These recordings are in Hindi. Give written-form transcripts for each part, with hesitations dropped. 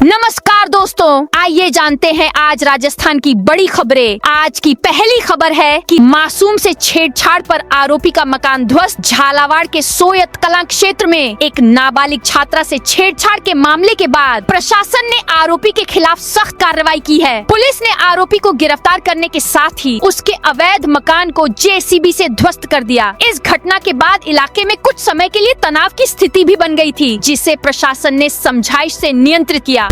नमस्कार दोस्तों, आइए जानते हैं आज राजस्थान की बड़ी खबरें। आज की पहली खबर है कि मासूम से छेड़छाड़ पर आरोपी का मकान ध्वस्त। झालावाड़ के सोयत कलां क्षेत्र में एक नाबालिग छात्रा से छेड़छाड़ के मामले के बाद प्रशासन ने आरोपी के खिलाफ सख्त कार्रवाई की है। पुलिस ने आरोपी को गिरफ्तार करने के साथ ही उसके अवैध मकान को जेसीबी से ध्वस्त कर दिया। इस घटना के बाद इलाके में कुछ समय के लिए तनाव की स्थिति भी बन गई थी, जिसे प्रशासन ने समझाइश से नियंत्रित किया।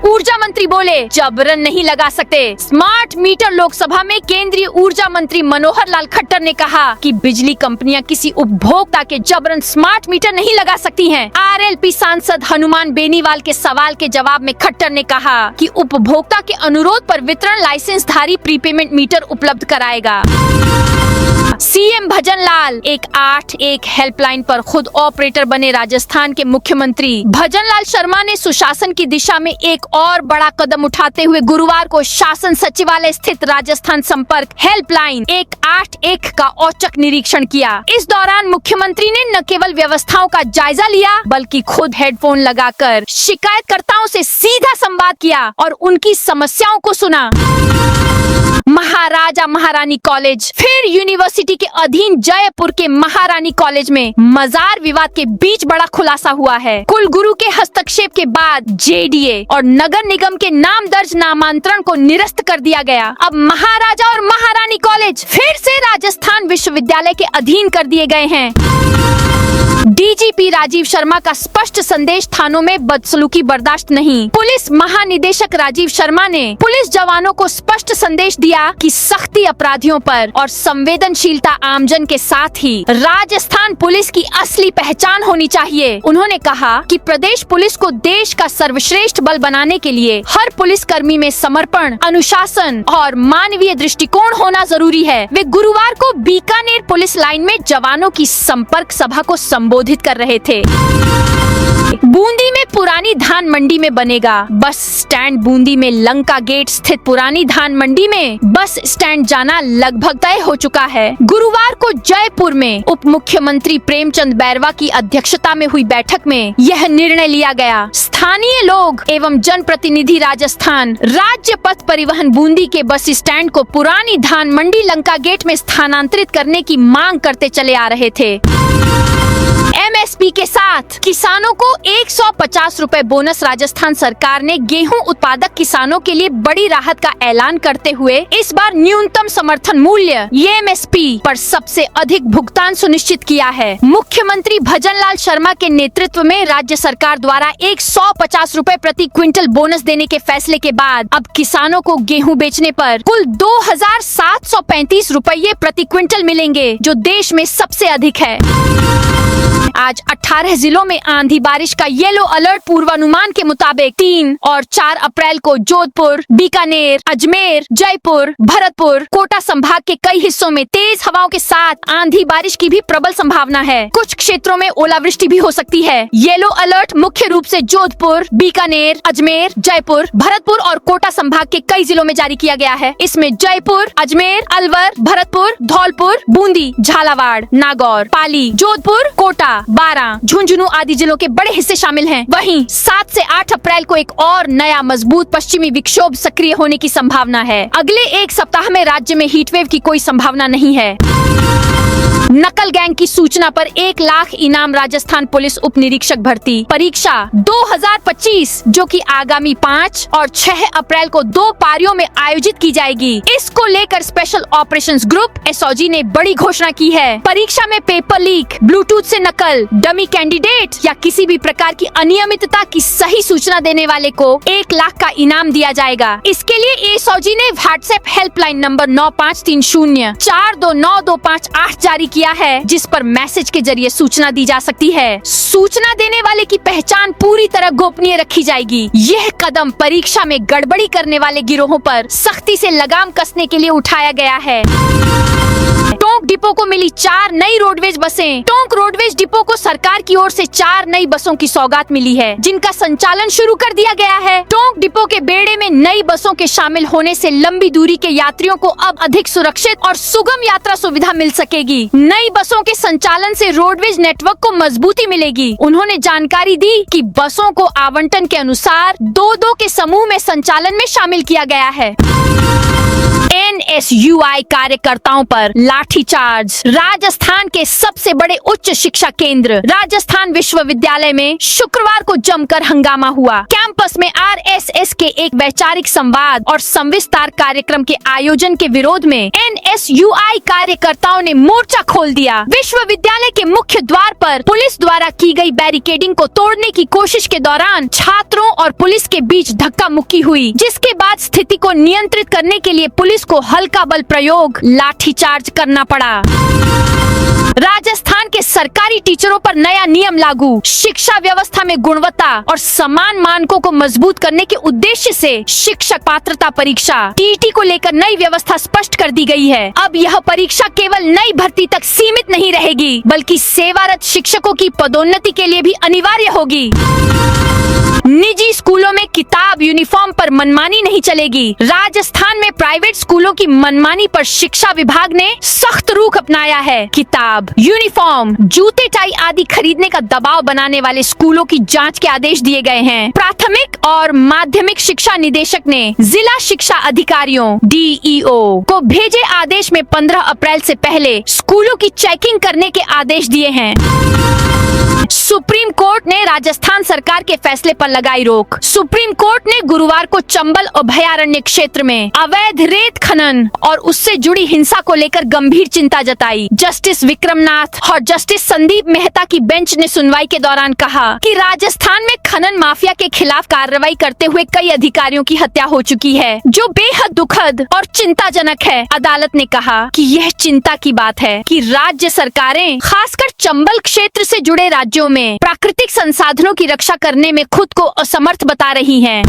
ऊर्जा मंत्री बोले, जबरन नहीं लगा सकते स्मार्ट मीटर। लोकसभा में केंद्रीय ऊर्जा मंत्री मनोहर लाल खट्टर ने कहा कि बिजली कंपनियां किसी उपभोक्ता के जबरन स्मार्ट मीटर नहीं लगा सकती हैं। आरएलपी सांसद हनुमान बेनीवाल के सवाल के जवाब में खट्टर ने कहा कि उपभोक्ता के अनुरोध पर वितरण लाइसेंसधारी प्रीपेमेंट मीटर उपलब्ध कराएगा। सीएम भजन लाल 181 हेल्पलाइन पर खुद ऑपरेटर बने। राजस्थान के मुख्यमंत्री भजन लाल शर्मा ने सुशासन की दिशा में एक और बड़ा कदम उठाते हुए गुरुवार को शासन सचिवालय स्थित राजस्थान संपर्क हेल्पलाइन 181 का औचक निरीक्षण किया। इस दौरान मुख्यमंत्री ने न केवल व्यवस्थाओं का जायजा लिया, बल्कि खुद हेडफोन लगाकर शिकायतकर्ताओं से सीधा संवाद किया और उनकी समस्याओं को सुना। महाराजा महारानी कॉलेज फिर यूनिवर्सिटी के अधीन जयपुर के महारानी कॉलेज में मजार विवाद के बीच बड़ा खुलासा हुआ है। कुलगुरु के हस्तक्षेप के बाद जेडीए और नगर निगम के नाम दर्ज नामांतरण को निरस्त कर दिया गया। अब महाराजा और महारानी कॉलेज फिर से राजस्थान विश्वविद्यालय के अधीन कर दिए गए हैं। डीजीपी राजीव शर्मा का स्पष्ट संदेश, थानों में बदसलूकी बर्दाश्त नहीं। पुलिस महानिदेशक राजीव शर्मा ने पुलिस जवानों को स्पष्ट संदेश दिया कि सख्ती अपराधियों पर और संवेदनशीलता आमजन के साथ ही राजस्थान पुलिस की असली पहचान होनी चाहिए। उन्होंने कहा कि प्रदेश पुलिस को देश का सर्वश्रेष्ठ बल बनाने के लिए हर पुलिसकर्मी में समर्पण, अनुशासन और मानवीय दृष्टिकोण होना जरूरी है। वे गुरुवार को बीकानेर पुलिस लाइन में जवानों की संपर्क सभा को संबोधित कर रहे थे। बूंदी में पुरानी धान मंडी में बनेगा बस स्टैंड। बूंदी में लंका गेट स्थित पुरानी धान मंडी में बस स्टैंड जाना लगभग तय हो चुका है। गुरुवार को जयपुर में उप मुख्यमंत्री प्रेमचंद बैरवा की अध्यक्षता में हुई बैठक में यह निर्णय लिया गया। स्थानीय लोग एवं जनप्रतिनिधि राजस्थान राज्य पथ परिवहन बूंदी के बस स्टैंड को पुरानी धान मंडी लंका गेट में स्थानांतरित करने की मांग करते चले आ रहे थे। एमएसपी के साथ किसानों को 150 रुपए बोनस। राजस्थान सरकार ने गेहूं उत्पादक किसानों के लिए बड़ी राहत का ऐलान करते हुए इस बार न्यूनतम समर्थन मूल्य एमएसपी पर सबसे अधिक भुगतान सुनिश्चित किया है। मुख्यमंत्री भजन लाल शर्मा के नेतृत्व में राज्य सरकार द्वारा 150 रुपए प्रति क्विंटल बोनस देने के फैसले के बाद अब किसानों को गेहूं बेचने पर कुल 2735 रुपये प्रति क्विंटल मिलेंगे, जो देश में सबसे अधिक है। आज 18 जिलों में आंधी बारिश का येलो अलर्ट। पूर्वानुमान के मुताबिक 3 और 4 अप्रैल को जोधपुर, बीकानेर, अजमेर, जयपुर, भरतपुर, कोटा संभाग के कई हिस्सों में तेज हवाओं के साथ आंधी बारिश की भी प्रबल संभावना है। कुछ क्षेत्रों में ओलावृष्टि भी हो सकती है। येलो अलर्ट मुख्य रूप से जोधपुर, बीकानेर, अजमेर, जयपुर, भरतपुर और कोटा संभाग के कई जिलों में जारी किया गया है। इसमें जयपुर, अजमेर, अलवर, भरतपुर, धौलपुर, बूंदी, झालावाड़, नागौर, पाली, जोधपुर, कोटा, बारां, झुंझुनू आदि जिलों के बड़े हिस्से शामिल हैं। वहीं 7 से 8 अप्रैल को एक और नया मजबूत पश्चिमी विक्षोभ सक्रिय होने की संभावना है। अगले एक सप्ताह में राज्य में हीटवेव की कोई संभावना नहीं है। नकल गैंग की सूचना पर 1 लाख इनाम। राजस्थान पुलिस उप निरीक्षक भर्ती परीक्षा 2025 जो कि आगामी 5 और 6 अप्रैल को 2 पारियों में आयोजित की जाएगी। इसको लेकर स्पेशल ऑपरेशंस ग्रुप एसओजी ने बड़ी घोषणा की है। परीक्षा में पेपर लीक, ब्लूटूथ से नकल, डमी कैंडिडेट या किसी भी प्रकार की अनियमितता की सही सूचना देने वाले को 1 लाख का इनाम दिया जाएगा। इसके लिए एसओजी ने व्हाट्सएप हेल्पलाइन नंबर 9530 429258 जारी किया है, जिस पर मैसेज के जरिए सूचना दी जा सकती है। सूचना देने वाले की पहचान पूरी तरह गोपनीय रखी जाएगी। यह कदम परीक्षा में गड़बड़ी करने वाले गिरोहों पर सख्ती से लगाम कसने के लिए उठाया गया है। टोंक डिपो को मिली 4 नई रोडवेज बसें। टोंक रोडवेज डिपो को सरकार की ओर से 4 नई बसों की सौगात मिली है, जिनका संचालन शुरू कर दिया गया है। टोंक डिपो के बेड़े में नई बसों के शामिल होने से लंबी दूरी के यात्रियों को अब अधिक सुरक्षित और सुगम यात्रा सुविधा मिल सकेगी। नई बसों के संचालन से रोडवेज नेटवर्क को मजबूती मिलेगी। उन्होंने जानकारी दी कि बसों को आवंटन के अनुसार 2-2 के समूह में संचालन में शामिल किया गया है। NSUI कार्यकर्ताओं पर लाठीचार्ज। राजस्थान के सबसे बड़े उच्च शिक्षा केंद्र राजस्थान विश्वविद्यालय में शुक्रवार को जमकर हंगामा हुआ। कैंपस में RSS के एक वैचारिक संवाद और संविस्तार कार्यक्रम के आयोजन के विरोध में NSUI कार्यकर्ताओं ने मोर्चा खोल दिया। विश्वविद्यालय के मुख्य द्वार पर पुलिस द्वारा की गई बैरिकेडिंग को तोड़ने की कोशिश के दौरान छात्रों और पुलिस के बीच धक्का मुक्की हुई, जिसके बाद स्थिति को नियंत्रित करने के लिए पुलिस को हल्का बल प्रयोग लाठीचार्ज करना पड़ा। राजस्थान के सरकारी टीचरों पर नया नियम लागू। शिक्षा व्यवस्था में गुणवत्ता और समान मानकों को मजबूत करने के उद्देश्य से शिक्षक पात्रता परीक्षा TET को लेकर नई व्यवस्था स्पष्ट कर दी गई है। अब यह परीक्षा केवल नई भर्ती तक सीमित नहीं रहेगी, बल्कि सेवारत शिक्षकों की पदोन्नति के लिए भी अनिवार्य होगी। निजी स्कूलों में किताब यूनिफॉर्म पर मनमानी नहीं चलेगी। राजस्थान में प्राइवेट स्कूलों की मनमानी पर शिक्षा विभाग ने सख्त रुख अपनाया है। किताब, यूनिफॉर्म, जूते टाई आदि खरीदने का दबाव बनाने वाले स्कूलों की जांच के आदेश दिए गए हैं। प्राथमिक और माध्यमिक शिक्षा निदेशक ने जिला शिक्षा अधिकारियों DEO को भेजे आदेश में 15 अप्रैल से पहले स्कूलों की चेकिंग करने के आदेश दिए हैं। सुप्रीम कोर्ट ने राजस्थान सरकार के फैसले पर लगाई रोक। सुप्रीम कोर्ट ने गुरुवार को चंबल अभयारण्य क्षेत्र में अवैध रेत खनन और उससे जुड़ी हिंसा को लेकर गंभीर चिंता जताई। जस्टिस विक्रमनाथ और जस्टिस संदीप मेहता की बेंच ने सुनवाई के दौरान कहा कि राजस्थान में खनन माफिया के खिलाफ कार्रवाई करते हुए कई अधिकारियों की हत्या हो चुकी है, जो बेहद दुखद और चिंताजनक है। अदालत ने कहा कि यह चिंता की बात है कि राज्य सरकारें, खासकर चंबल क्षेत्र से जुड़े राज्यों में प्राकृतिक संसाधनों की रक्षा करने में खुद को असमर्थ बता रही हैं।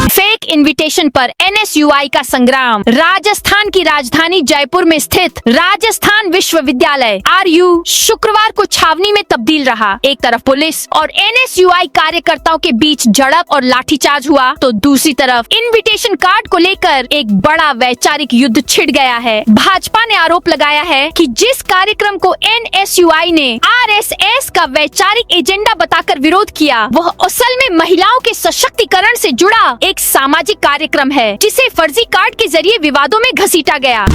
फेक इनविटेशन पर NSUI का संग्राम। राजस्थान की राजधानी जयपुर में स्थित राजस्थान विश्वविद्यालय RU शुक्रवार को छावनी में तब्दील रहा। एक तरफ पुलिस और NSUI कार्यकर्ताओं के बीच झड़प और लाठीचार्ज हुआ, तो दूसरी तरफ इनविटेशन कार्ड को लेकर एक बड़ा वैचारिक युद्ध छिड़ गया है। भाजपा ने आरोप लगाया है कि जिस कार्यक्रम को NSUI ने RSS का वैचारिक एजेंडा बताकर विरोध किया, वह असल में महिलाओं के सशक्तिकरण से जुड़ा एक सामाजिक कार्यक्रम है, जिसे फर्जी कार्ड के जरिए विवादों में घसीटा गया।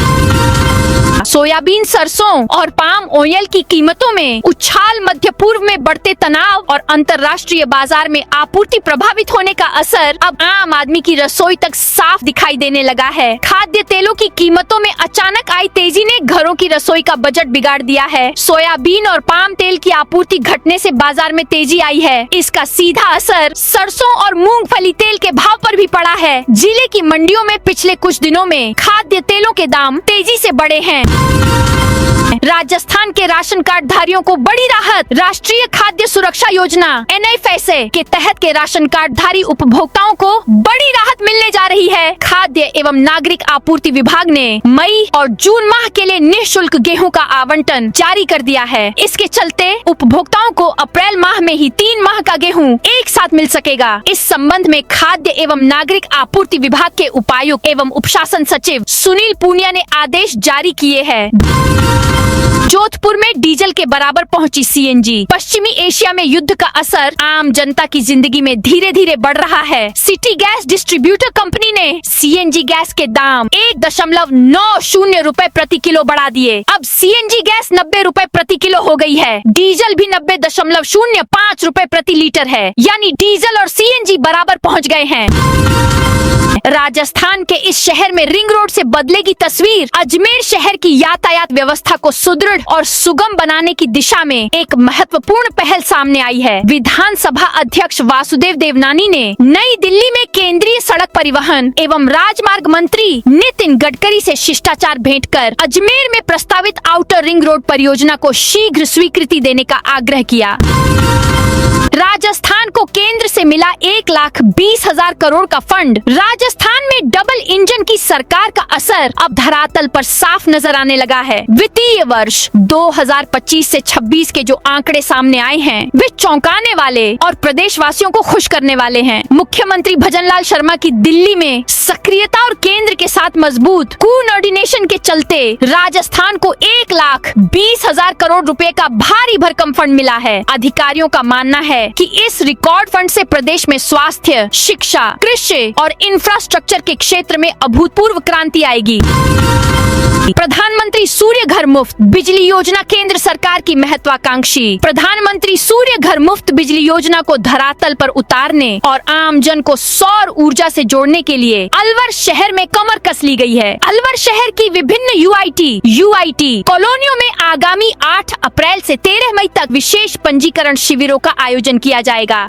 सोयाबीन, सरसों और पाम ऑयल की कीमतों में उछाल, मध्य पूर्व में बढ़ते तनाव और अंतर्राष्ट्रीय बाजार में आपूर्ति प्रभावित होने का असर अब आम आदमी की रसोई तक साफ दिखाई देने लगा है। खाद्य तेलों की कीमतों में अचानक आई तेजी ने घरों की रसोई का बजट बिगाड़ दिया है। सोयाबीन और पाम तेल की आपूर्ति घटने से बाजार में तेजी आई है। इसका सीधा असर सरसों और मूंगफली तेल के भाव पर भी पड़ा है। जिले की मंडियों में पिछले कुछ दिनों में खाद्य तेलों के दाम तेजी से बढ़े हैं। राजस्थान के राशन कार्ड धारियों को बड़ी राहत। राष्ट्रीय खाद्य सुरक्षा योजना NFSA के तहत के राशन कार्ड धारी उपभोक्ताओं को बड़ी राहत मिलने जा रही है। खाद्य एवं नागरिक आपूर्ति विभाग ने मई और जून माह के लिए निःशुल्क गेहूं का आवंटन जारी कर दिया है। इसके चलते उपभोक्ताओं को अप्रैल माह में ही 3 माह का गेहूं एक साथ मिल सकेगा। इस संबंध में खाद्य एवं नागरिक आपूर्ति विभाग के उपायुक्त एवं उपशासन सचिव सुनील पूनिया ने आदेश जारी किए हैं। जोधपुर में डीजल के बराबर पहुंची CNG। पश्चिमी एशिया में युद्ध का असर आम जनता की जिंदगी में धीरे धीरे बढ़ रहा है। सिटी गैस डिस्ट्रीब्यूटर कंपनी ने CNG गैस के दाम 1.90 रुपए प्रति किलो बढ़ा दिए। अब CNG गैस 90 रुपए प्रति किलो हो गई है। डीजल भी 90.05 रुपए प्रति लीटर है, यानी डीजल और CNG बराबर पहुंच गए हैं। राजस्थान के इस शहर में रिंग रोड से बदलेगी तस्वीर। अजमेर शहर की यातायात व्यवस्था को सुदृढ़ और सुगम बनाने की दिशा में एक महत्वपूर्ण पहल सामने आई है। विधानसभा अध्यक्ष वासुदेव देवनानी ने नई दिल्ली में केंद्रीय सड़क परिवहन एवं राजमार्ग मंत्री नितिन गडकरी से शिष्टाचार भेंट कर अजमेर में प्रस्तावित आउटर रिंग रोड परियोजना को शीघ्र स्वीकृति देने का आग्रह किया। राजस्थान को केंद्र से मिला 1,20,000 करोड़ का फंड राजस्थान राजस्थान में डबल इंजन की सरकार का असर अब धरातल पर साफ नजर आने लगा है। वित्तीय वर्ष 2025 से 26 के जो आंकड़े सामने आए हैं वे चौंकाने वाले और प्रदेशवासियों को खुश करने वाले हैं। मुख्यमंत्री भजनलाल शर्मा की दिल्ली में सक्रियता और केंद्र के साथ मजबूत कोऑर्डिनेशन के चलते राजस्थान को 1,20,000 करोड़ रुपए का भारी भरकम फंड मिला है। अधिकारियों का मानना है कि इस रिकॉर्ड फंड से प्रदेश में स्वास्थ्य, शिक्षा, कृषि और इंफ्रास्ट्रक्चर के क्षेत्र में अभूतपूर्व क्रांति आएगी। प्रधानमंत्री सूर्य घर मुफ्त बिजली योजना केंद्र सरकार की महत्वाकांक्षी प्रधानमंत्री सूर्य घर मुफ्त बिजली योजना को धरातल पर उतारने और आम जन को सौर ऊर्जा से जोड़ने के लिए अलवर शहर में कमर कस ली गई है। अलवर शहर की विभिन्न यूआईटी कॉलोनियों में आगामी 8 अप्रैल से 13 मई तक विशेष पंजीकरण शिविरों का आयोजन किया जाएगा।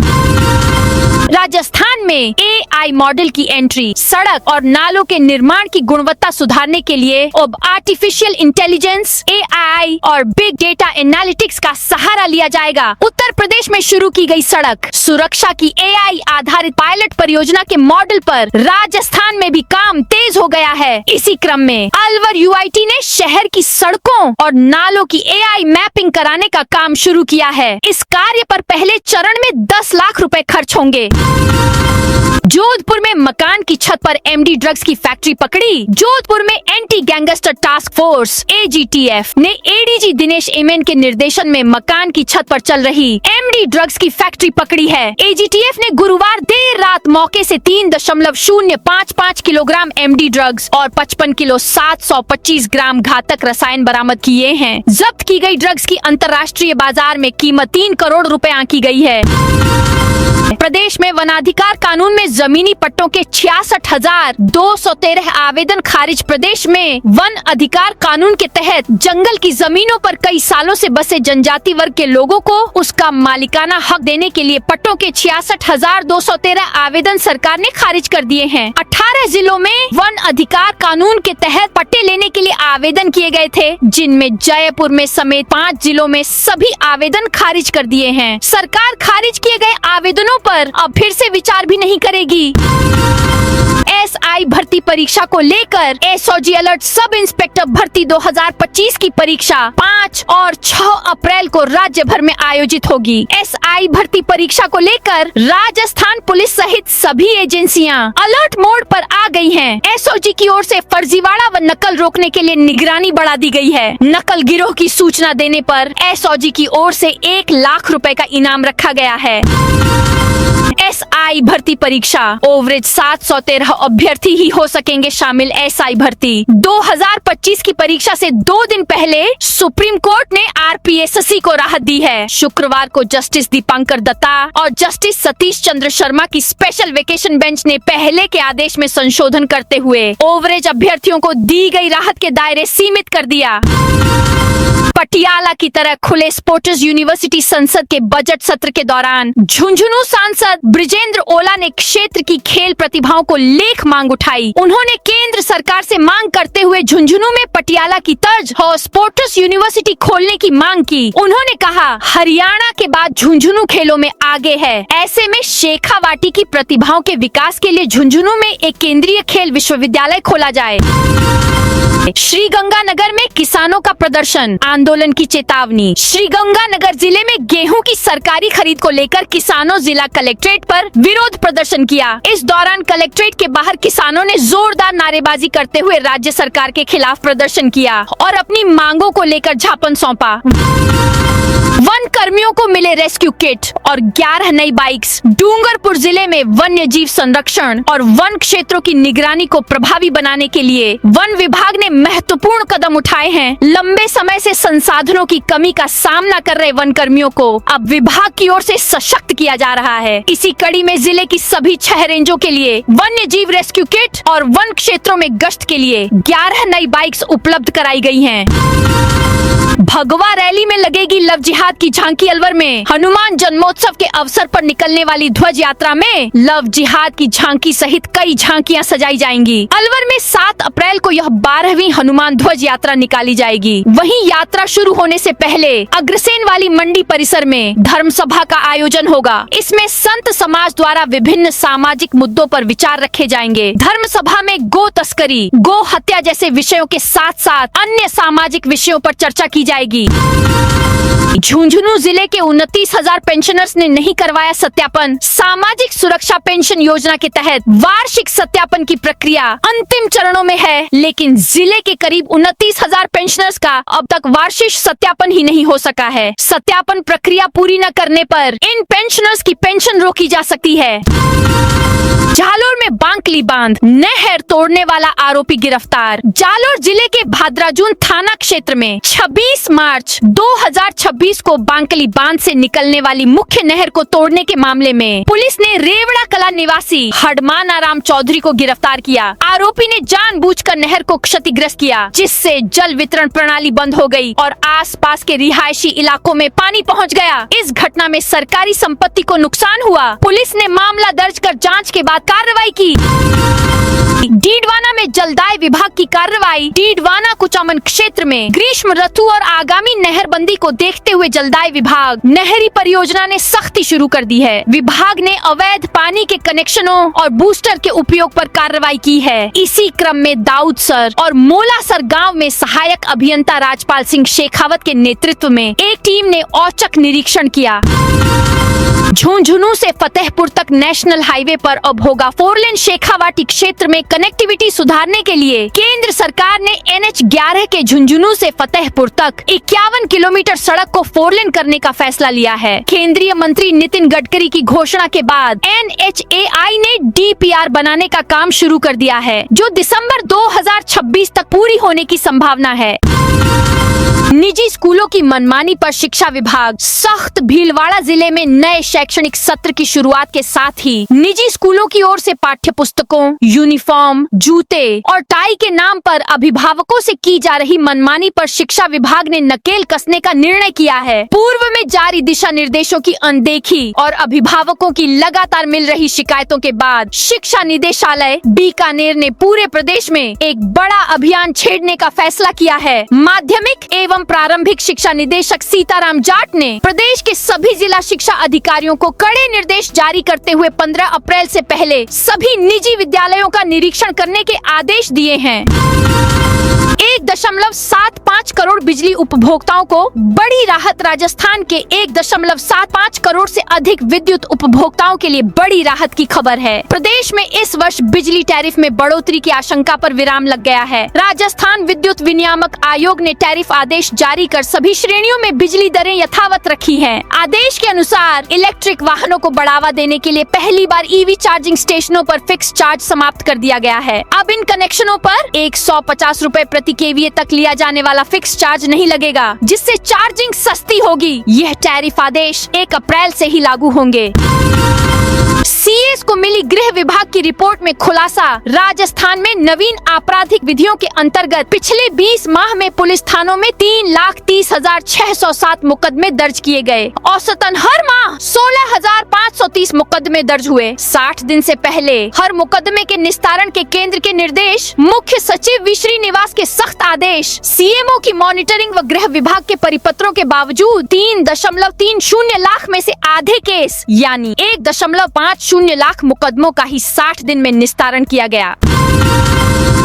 राजस्थान में AI मॉडल की एंट्री, सड़क और नालों के निर्माण की गुणवत्ता सुधारने के लिए अब आर्टिफिशियल इंटेलिजेंस, AI और बिग डेटा एनालिटिक्स का सहारा लिया जाएगा। उत्तर प्रदेश में शुरू की गई सड़क सुरक्षा की AI आधारित पायलट परियोजना के मॉडल पर राजस्थान में भी काम तेज हो गया है। इसी क्रम में अलवर यूआईटी ने शहर की सड़कों और नालों की AI मैपिंग कराने का काम शुरू किया है। इस कार्य पर पहले चरण में 10 लाख रुपए खर्च होंगे। जोधपुर में मकान की छत पर MD ड्रग्स की फैक्ट्री पकड़ी। जोधपुर में anti gangster task force AGTF ने ADG दिनेश एमएन के निर्देशन में मकान की छत पर चल रही MD ड्रग्स की फैक्ट्री पकड़ी है। AGTF ने गुरुवार देर रात मौके से 3.055 किलोग्राम MD ड्रग्स और 55 किलो 725 ग्राम घातक रसायन बरामद किए हैं। जब्त की गई ड्रग्स की अंतर्राष्ट्रीय बाजार में कीमत 3 करोड़ रुपए आंकी गई है। प्रदेश में वनाधिकार कानून में जमीनी पट्टों के 66,213 आवेदन खारिज। प्रदेश में वन अधिकार कानून के तहत जंगल की जमीनों पर कई सालों से बसे जनजाति वर्ग के लोगों को उसका मालिकाना हक देने के लिए पट्टों के 66,213 आवेदन सरकार ने खारिज कर दिए हैं। 18 जिलों में वन अधिकार कानून के तहत पट्टे लेने के लिए आवेदन किए गए थे, जिनमें जयपुर में समेत 5 जिलों में सभी आवेदन खारिज कर दिए हैं। सरकार खारिज किए गए आवेदनों पर अब फिर से विचार भी नहीं करेगी। SI भर्ती परीक्षा को लेकर SOG अलर्ट। सब इंस्पेक्टर भर्ती 2025 की परीक्षा 5 और 6 अप्रैल को राज्य भर में आयोजित होगी। SI भर्ती परीक्षा को लेकर राजस्थान पुलिस सहित सभी एजेंसियां अलर्ट मोड पर आ गई हैं। SOG की ओर से फर्जीवाड़ा व नकल रोकने के लिए निगरानी बढ़ा दी गई है। नकल गिरोह की सूचना देने पर SOG की ओर से 1 लाख रुपए का इनाम रखा गया है। SI भर्ती परीक्षा ओवरेज 713 अभ्यर्थी ही हो सकेंगे शामिल। SI भर्ती 2025 की परीक्षा से 2 दिन पहले सुप्रीम कोर्ट ने RPSC को राहत दी है। शुक्रवार को जस्टिस दीपांकर दत्ता और जस्टिस सतीश चंद्र शर्मा की स्पेशल वेकेशन बेंच ने पहले के आदेश में संशोधन करते हुए ओवरेज अभ्यर्थियों को दी गई राहत के दायरे सीमित कर दिया। पटियाला की तरह खुले स्पोर्ट्स यूनिवर्सिटी संसद के बजट सत्र के दौरान झुंझुनू सांसद ब्रिजेंद्र ओला ने क्षेत्र की खेल प्रतिभाओं को लेख मांग उठाई। उन्होंने केंद्र सरकार से मांग करते हुए झुंझुनू में पटियाला की तर्ज और स्पोर्ट्स यूनिवर्सिटी खोलने की मांग की। उन्होंने कहा, हरियाणा के बाद झुंझुनू खेलों में आगे है। ऐसे में शेखावाटी की प्रतिभाओं के विकास के लिए झुंझुनू में एक केंद्रीय खेल विश्वविद्यालय खोला जाए। श्रीगंगानगर में किसानों का प्रदर्शन, आंदोलन की चेतावनी। श्रीगंगानगर जिले में गेहूं की सरकारी खरीद को लेकर किसानों जिला कलेक्ट्रेट पर विरोध प्रदर्शन किया। इस दौरान कलेक्ट्रेट के बाहर किसानों ने जोरदार नारेबाजी करते हुए राज्य सरकार के खिलाफ प्रदर्शन किया और अपनी मांगों को लेकर ज्ञापन सौंपा। वन कर्मियों को मिले रेस्क्यू किट और 11 नई बाइक्स। डूंगरपुर जिले में वन्य जीव संरक्षण और वन क्षेत्रों की निगरानी को प्रभावी बनाने के लिए वन विभाग ने महत्वपूर्ण कदम उठाए हैं। लंबे समय से संसाधनों की कमी का सामना कर रहे वन कर्मियों को अब विभाग की ओर से सशक्त किया जा रहा है। इसी कड़ी में जिले की सभी 6 रेंजों के लिए वन्य जीव रेस्क्यू किट और वन क्षेत्रों में गश्त के लिए 11 नई बाइक्स उपलब्ध कराई गई हैं। भगवा रैली में लगेगी लव जिहाद की झांकी। अलवर में हनुमान जन्मोत्सव के अवसर पर निकलने वाली ध्वज यात्रा में लव जिहाद की झांकी सहित कई झांकियां सजाई जाएंगी। अलवर में 7 अप्रैल को यह 12वीं हनुमान ध्वज यात्रा निकाली जाएगी। वहीं यात्रा शुरू होने से पहले अग्रसेन वाली मंडी परिसर में धर्म सभा का आयोजन होगा। इसमें संत समाज द्वारा विभिन्न सामाजिक मुद्दों पर विचार रखे जाएंगे। धर्म सभा में गो तस्करी, गो हत्या जैसे विषयों के साथ साथ अन्य सामाजिक विषयों पर चर्चा की जाएगी। झुंझुनू जिले के 29,000 पेंशनर्स ने नहीं करवाया सत्यापन। सामाजिक सुरक्षा पेंशन योजना के तहत वार्षिक सत्यापन की प्रक्रिया अंतिम चरणों में है, लेकिन जिले के करीब 29,000 पेंशनर्स का अब तक वार्षिक सत्यापन ही नहीं हो सका है। सत्यापन प्रक्रिया पूरी न करने पर इन पेंशनर्स की पेंशन रोकी जा सकती है। जालोर में बांकली बांध, नहर तोड़ने वाला आरोपी गिरफ्तार। जालोर जिले के भाद्राजून थाना क्षेत्र में 26 मार्च 2026 को बांकली बांध से निकलने वाली मुख्य नहर को तोड़ने के मामले में पुलिस ने रेवड़ा कला निवासी हडमान आराम चौधरी को गिरफ्तार किया। आरोपी ने जानबूझकर नहर को क्षतिग्रस्त किया, जिससे जल वितरण प्रणाली बंद हो गई और आसपास के रिहायशी इलाकों में पानी पहुंच गया। इस घटना में सरकारी संपत्ति को नुकसान हुआ। पुलिस ने मामला दर्ज कर जांच के बाद कार्रवाई की। डीडवाना में जलदाय विभाग की कार्रवाई। डीडवाना कुचामन क्षेत्र में ग्रीष्म ऋतु और आगामी नहरबंदी को देखते हुए जलदाय विभाग नहरी परियोजना ने सख्ती शुरू कर दी है। विभाग ने अवैध पानी के कनेक्शनों और बूस्टर के उपयोग पर कार्रवाई की है। इसी क्रम में दाऊदसर और मोलासर गांव में सहायक अभियंता राजपाल सिंह शेखावत के नेतृत्व में एक टीम ने औचक निरीक्षण किया। झुंझुनू से फतेहपुर तक नेशनल हाईवे पर अब होगा 4 लेन। शेखावाटी क्षेत्र में कनेक्टिविटी सुधारने के लिए केंद्र सरकार ने NH11 के झुंझुनू से फतेहपुर तक 51 किलोमीटर सड़क को 4 लेन करने का फैसला लिया है। केंद्रीय मंत्री नितिन गडकरी की घोषणा के बाद NHAI ने DPR बनाने का काम शुरू कर दिया है, जो दिसंबर 2026 तक पूरी होने की संभावना है। निजी स्कूलों की मनमानी पर शिक्षा विभाग सख्त। भीलवाड़ा जिले में नए शैक्षणिक सत्र की शुरुआत के साथ ही निजी स्कूलों की ओर से पाठ्य पुस्तकों, यूनिफॉर्म, जूते और टाई के नाम पर अभिभावकों से की जा रही मनमानी पर शिक्षा विभाग ने नकेल कसने का निर्णय किया है। पूर्व में जारी दिशा निर्देशों की अनदेखी और अभिभावकों की लगातार मिल रही शिकायतों के बाद शिक्षा निदेशालय बीकानेर ने पूरे प्रदेश में एक बड़ा अभियान छेड़ने का फैसला किया है। माध्यमिक एवं प्रारंभिक शिक्षा निदेशक सीताराम जाट ने प्रदेश के सभी जिला शिक्षा अधिकारियों को कड़े निर्देश जारी करते हुए 15 अप्रैल से पहले सभी निजी विद्यालयों का निरीक्षण करने के आदेश दिए हैं। 1.75 करोड़ बिजली उपभोक्ताओं को बड़ी राहत। राजस्थान के 1.75 करोड़ से अधिक विद्युत उपभोक्ताओं के लिए बड़ी राहत की खबर है। प्रदेश में इस वर्ष बिजली टैरिफ में बढ़ोतरी की आशंका पर विराम लग गया है। राजस्थान विद्युत विनियामक आयोग ने टैरिफ आदेश जारी कर सभी श्रेणियों में बिजली दरें यथावत रखी हैं। आदेश के अनुसार इलेक्ट्रिक वाहनों को बढ़ावा देने के लिए पहली बार EV चार्जिंग स्टेशनों पर फिक्स चार्ज समाप्त कर दिया गया है। अब इन कनेक्शनों पर 150 रुपए प्रति kVA तक लिया जाने वाला फिक्स चार्ज नहीं लगेगा, जिससे चार्जिंग सस्ती होगी। यह टैरिफ आदेश 1 अप्रैल से ही लागू होंगे। CS को मिली गृह विभाग की रिपोर्ट में खुलासा। राजस्थान में नवीन आपराधिक विधियों के अंतर्गत पिछले 20 माह में पुलिस थानों में 3,30,607 मुकदमे दर्ज किए गए। औसतन हर माह 16,530 मुकदमे दर्ज हुए। 60 दिन से पहले हर मुकदमे के निस्तारण के केंद्र के निर्देश, मुख्य सचिव वी श्रीनिवास के सख्त आदेश, CMO की मॉनिटरिंग व गृह विभाग के परिपत्रों के बावजूद 3.30 लाख में से आधे केस यानी 1.50 लाख मुकदमों का ही 60 दिन में निस्तारण किया गया।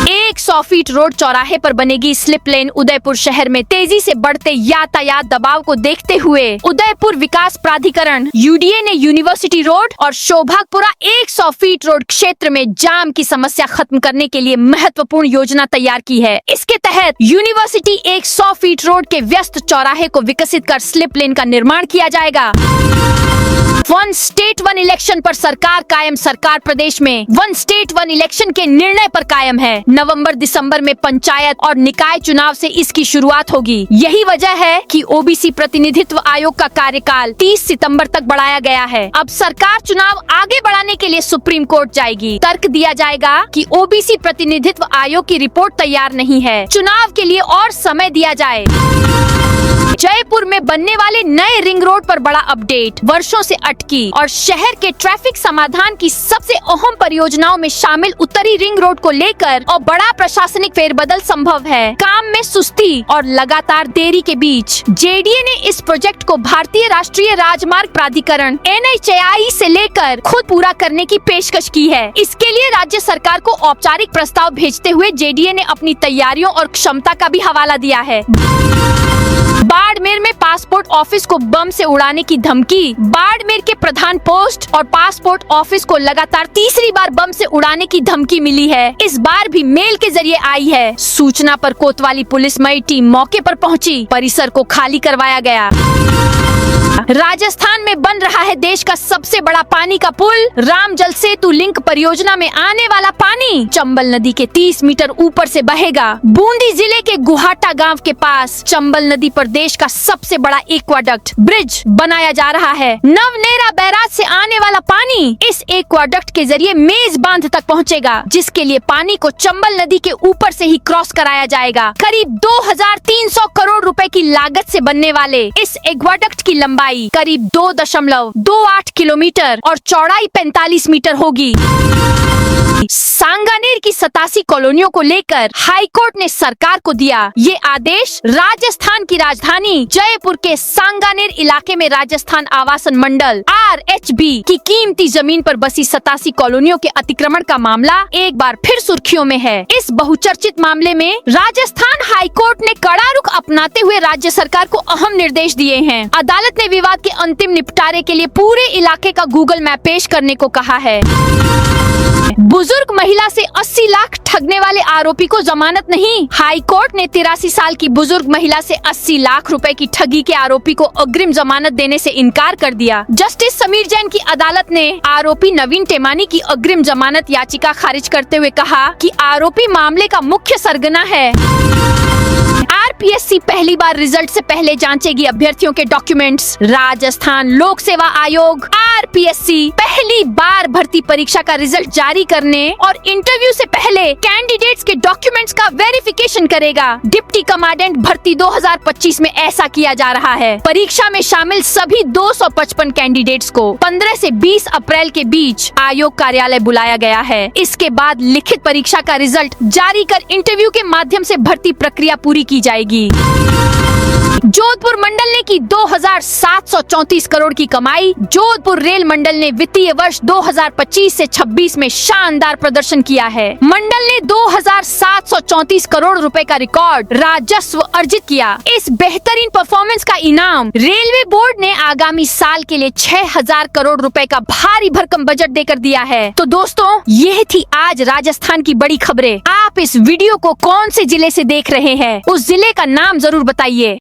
100 फीट रोड चौराहे पर बनेगी स्लिप लेन। उदयपुर शहर में तेजी से बढ़ते यातायात दबाव को देखते हुए उदयपुर विकास प्राधिकरण UDA ने यूनिवर्सिटी रोड और शोभागपुरा 100 फीट रोड क्षेत्र में जाम की समस्या खत्म करने के लिए महत्वपूर्ण योजना तैयार की है। इसके तहत यूनिवर्सिटी 100 फीट रोड के व्यस्त चौराहे को विकसित कर स्लिप लेन का निर्माण किया जाएगा। 1 स्टेट 1 इलेक्शन पर सरकार कायम। सरकार प्रदेश में 1 स्टेट 1 इलेक्शन के निर्णय पर कायम है। नवंबर-दिसंबर में पंचायत और निकाय चुनाव से इसकी शुरुआत होगी। यही वजह है कि OBC प्रतिनिधित्व आयोग का कार्यकाल 30 सितंबर तक बढ़ाया गया है। अब सरकार चुनाव आगे बढ़ाने के लिए सुप्रीम कोर्ट जाएगी। तर्क दिया जाएगा कि OBC प्रतिनिधित्व आयोग की रिपोर्ट तैयार नहीं है, चुनाव के लिए और समय दिया जाए। जयपुर में बनने वाले नए रिंग रोड पर बड़ा अपडेट। वर्षों से अटकी और शहर के ट्रैफिक समाधान की सबसे अहम परियोजनाओं में शामिल उत्तरी रिंग रोड को लेकर और बड़ा प्रशासनिक फेरबदल संभव है। काम में सुस्ती और लगातार देरी के बीच जेडीए ने इस प्रोजेक्ट को भारतीय राष्ट्रीय राजमार्ग प्राधिकरण NHAI से लेकर खुद पूरा करने की पेशकश की है। इसके लिए राज्य सरकार को औपचारिक प्रस्ताव भेजते हुए जेडीए ने अपनी तैयारियों और क्षमता का भी हवाला दिया है। बाड़मेर में पासपोर्ट ऑफिस को बम से उड़ाने की धमकी। बाड़मेर के प्रधान पोस्ट और पासपोर्ट ऑफिस को लगातार तीसरी बार बम से उड़ाने की धमकी मिली है। इस बार भी मेल के जरिए आई है। सूचना पर कोतवाली पुलिसमय टीम मौके पर पहुंची। परिसर को खाली करवाया गया। राजस्थान में बन रहा है देश का सबसे बड़ा पानी का पुल। राम जल सेतु लिंक परियोजना में आने वाला पानी चंबल नदी के 30 मीटर ऊपर से बहेगा। बूंदी जिले के गुहाटा गांव के पास चंबल नदी पर देश का सबसे बड़ा एक्वाडक्ट ब्रिज बनाया जा रहा है। नवनेरा बैराज से आने वाला पानी इस एक्वाडक्ट के जरिए मेज बांध तक पहुंचेगा, जिसके लिए पानी को चंबल नदी के ऊपर से ही क्रॉस कराया जाएगा। करीब 2300 करोड़ रुपए की लागत से बनने वाले इस एक्वाडक्ट की लंबाई करीब 2.28 किलोमीटर और चौड़ाई 45 मीटर होगी। सांगानेर की 87 कॉलोनियों को लेकर हाईकोर्ट ने सरकार को दिया ये आदेश। राजस्थान की राजधानी जयपुर के सांगानेर इलाके में राजस्थान आवासन मंडल RHB की कीमती जमीन पर बसी 87 कॉलोनियों के अतिक्रमण का मामला एक बार फिर सुर्खियों में है। इस बहुचर्चित मामले में राजस्थान हाईकोर्ट ने कड़ा रुख अपनाते हुए राज्य सरकार को अहम निर्देश दिए हैं। अदालत ने विवाद के अंतिम निपटारे के लिए पूरे इलाके का गूगल मैप पेश करने को कहा है। बुजुर्ग महिला से 80 लाख ठगने वाले आरोपी को जमानत नहीं। हाईकोर्ट ने 83 साल की बुजुर्ग महिला से 80 लाख रुपए की ठगी के आरोपी को अग्रिम जमानत देने से इनकार कर दिया। जस्टिस समीर जैन की अदालत ने आरोपी नवीन टेमानी की अग्रिम जमानत याचिका खारिज करते हुए कहा कि आरोपी मामले का मुख्य सरगना है। RPSC पहली बार रिजल्ट से पहले जांचेगी अभ्यर्थियों के डॉक्यूमेंट्स। राजस्थान लोक सेवा आयोग RPSC पहली बार भर्ती परीक्षा का रिजल्ट जारी करने और इंटरव्यू से पहले कैंडिडेट्स के डॉक्यूमेंट्स का वेरिफिकेशन करेगा। डिप्टी कमांडेंट भर्ती 2025 में ऐसा किया जा रहा है। परीक्षा में शामिल सभी 255 कैंडिडेट्स को 15 से 20 अप्रैल के बीच आयोग कार्यालय बुलाया गया है। इसके बाद लिखित परीक्षा का रिजल्ट जारी कर इंटरव्यू के माध्यम से भर्ती प्रक्रिया पूरी की जाएगी। जोधपुर मंडल ने की 2734 करोड़ की कमाई। जोधपुर रेल मंडल ने वित्तीय वर्ष 2025 से 26 में शानदार प्रदर्शन किया है। मंडल ने 2734 करोड़ रुपए का रिकॉर्ड राजस्व अर्जित किया। इस बेहतरीन परफॉर्मेंस का इनाम रेलवे बोर्ड ने आगामी साल के लिए 6000 करोड़ रुपए का भारी भरकम बजट देकर दिया है। तो दोस्तों, ये थी आज राजस्थान की बड़ी खबरें। आप इस वीडियो को कौन से जिले से देख रहे हैं, उस जिले का नाम जरूर बताइए।